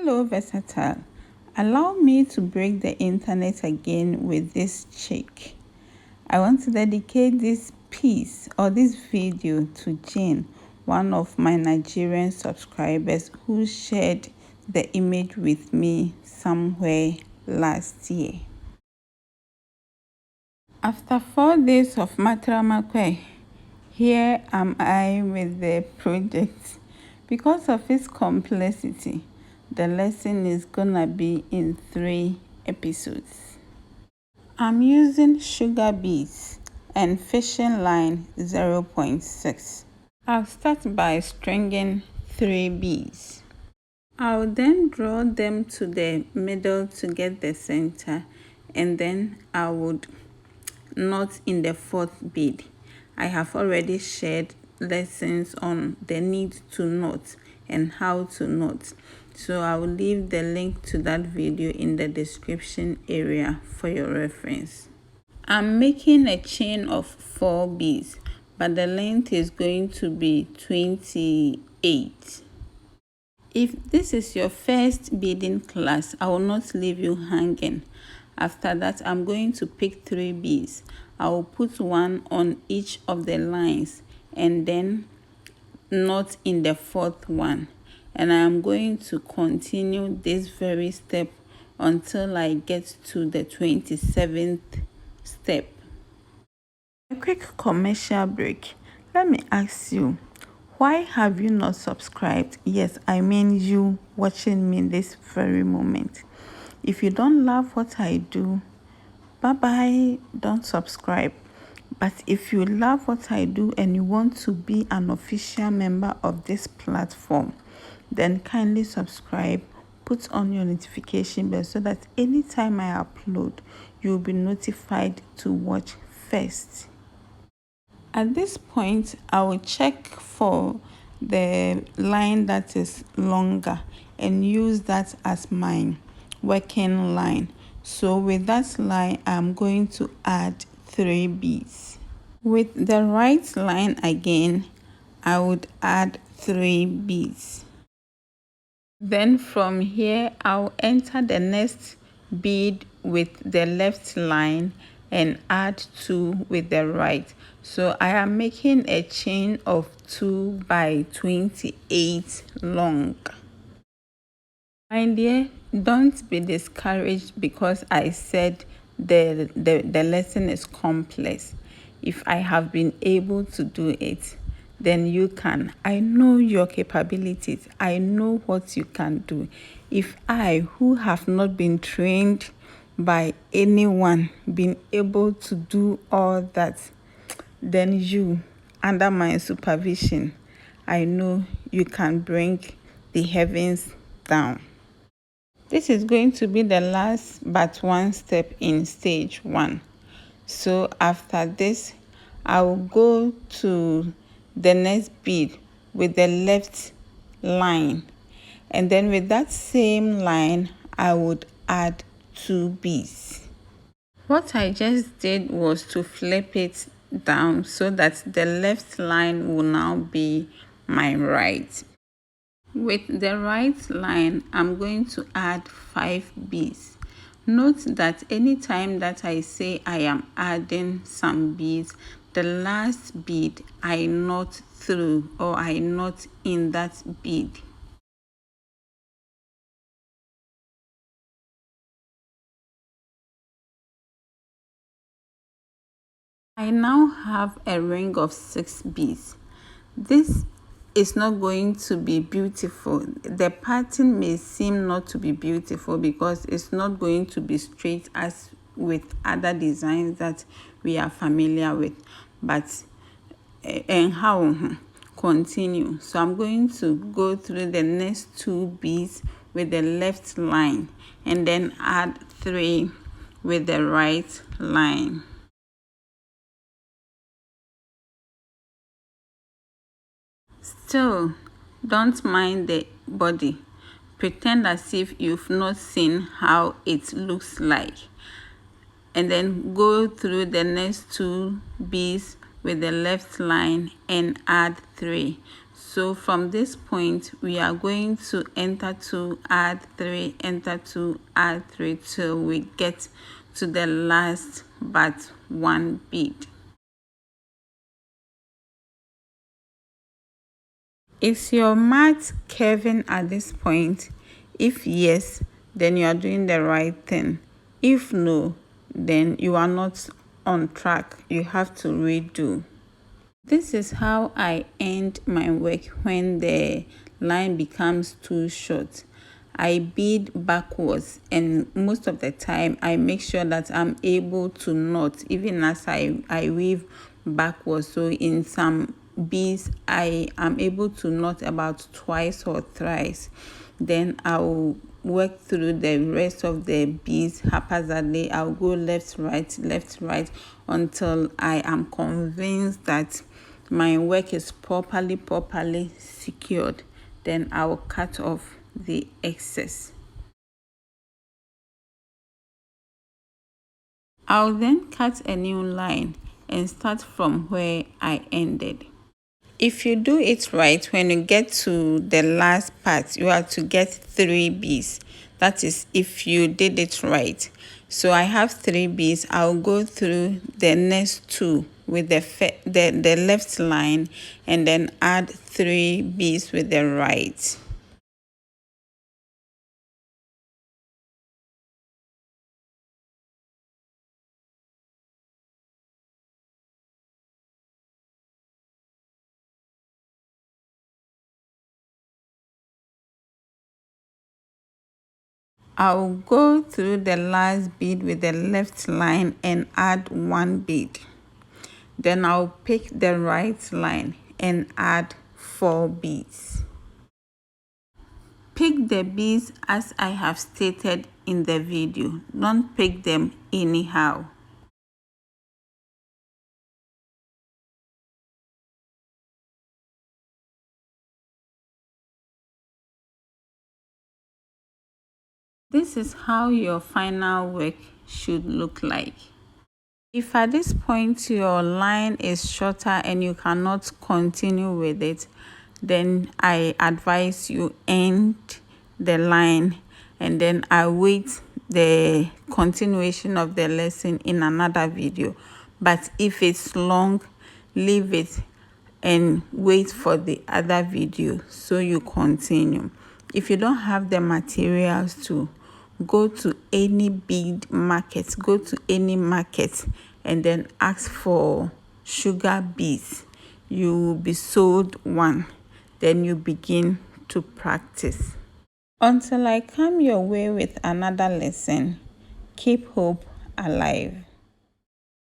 Hello versatile, allow me to break the internet again with this chick. I want to dedicate this piece or this video to Jane, one of my Nigerian subscribers who shared the image with me somewhere last year. After 4 days of matramakwe, here am I with the project. Because of its complexity, the lesson is gonna be in 3 episodes. I'm using sugar beads and fishing line 0.6. I'll start by stringing 3 beads. I'll then draw them to the middle to get the center, and then I would knot in the 4th bead. I have already shared lessons on the need to knot and how to knot, so I will leave the link to that video in the description area for your reference. I'm making a chain of 4 beads, but the length is going to be 28. If this is your first beading class, I will not leave you hanging. After that, I'm going to pick 3 beads. I will put one on each of the lines and then knot in the 4th one. And I am going to continue this very step until I get to the 27th step. A quick commercial break. Let me ask you, why have you not subscribed? Yes, I mean you watching me this very moment. If you don't love what I do, bye-bye, don't subscribe. But if you love what I do and you want to be an official member of this platform, then kindly subscribe, put on your notification bell so that anytime I upload, you'll be notified to watch first. At this point, I will check for the line that is longer and use that as my working line. So with that line, I'm going to add 3 beads. With the right line again, I would add 3 beads. Then from here, I'll enter the next bead with the left line and add 2 with the right. So I am making a chain of 2 by 28 long. My dear, don't be discouraged because I said the lesson is complex. If I have been able to do it, then you can. I know your capabilities. I know what you can do. If I, who have not been trained by anyone, been able to do all that, then you, under my supervision, I know you can bring the heavens down. This is going to be the last but one step in stage 1. So after this, I will go to the next bead with the left line, and then with that same line, I would add 2 beads. What I just did was to flip it down so that the left line will now be my right. With the right line, I'm going to add 5 beads. Note that anytime that I say I am adding some beads, the last bead I knot through or I knot in that bead. I now have a ring of 6 beads. This is not going to be beautiful. The pattern may seem not to be beautiful because it's not going to be straight as with other designs that we are familiar with, but and how continue. So I'm going to go through the next 2 beads with the left line and then add 3 with the right line. Still, don't mind the body. Pretend as if you've not seen how it looks like. And then go through the next 2 beads with the left line and add 3. So So from this point, we are going to enter 2, add 3, enter 2, add 3 till we get to the last but 1 bead. Is your mat curving at this point? If yes, then you are doing the right thing. If no, then you are not on track. You have to redo. This is how I end my work when the line becomes too short. I bead backwards, and most of the time I make sure that I'm able to knot even as I weave backwards. So in some beads I am able to knot about twice or thrice. Then I'll work through the rest of the beads haphazardly. I'll go left right until I am convinced that my work is properly secured. Then I will cut off the excess. I'll then cut a new line and start from where I ended. If you do it right, when you get to the last part, you have to get 3 beads. That is if you did it right. So I have 3 beads. I'll go through the next 2 with the left line and then add 3 beads with the right. I'll go through the last bead with the left line and add 1 bead. Then I'll pick the right line and add 4 beads. Pick the beads as I have stated in the video. Don't pick them anyhow. This is how your final work should look like. If at this point your line is shorter and you cannot continue with it, then I advise you end the line and then I wait the continuation of the lesson in another video. But if it's long, leave it and wait for the other video so you continue. If you don't have the materials to go to any bead market, go to any market and then ask for sugar beads. You will be sold one. Then you begin to practice. Until I come your way with another lesson, keep hope alive.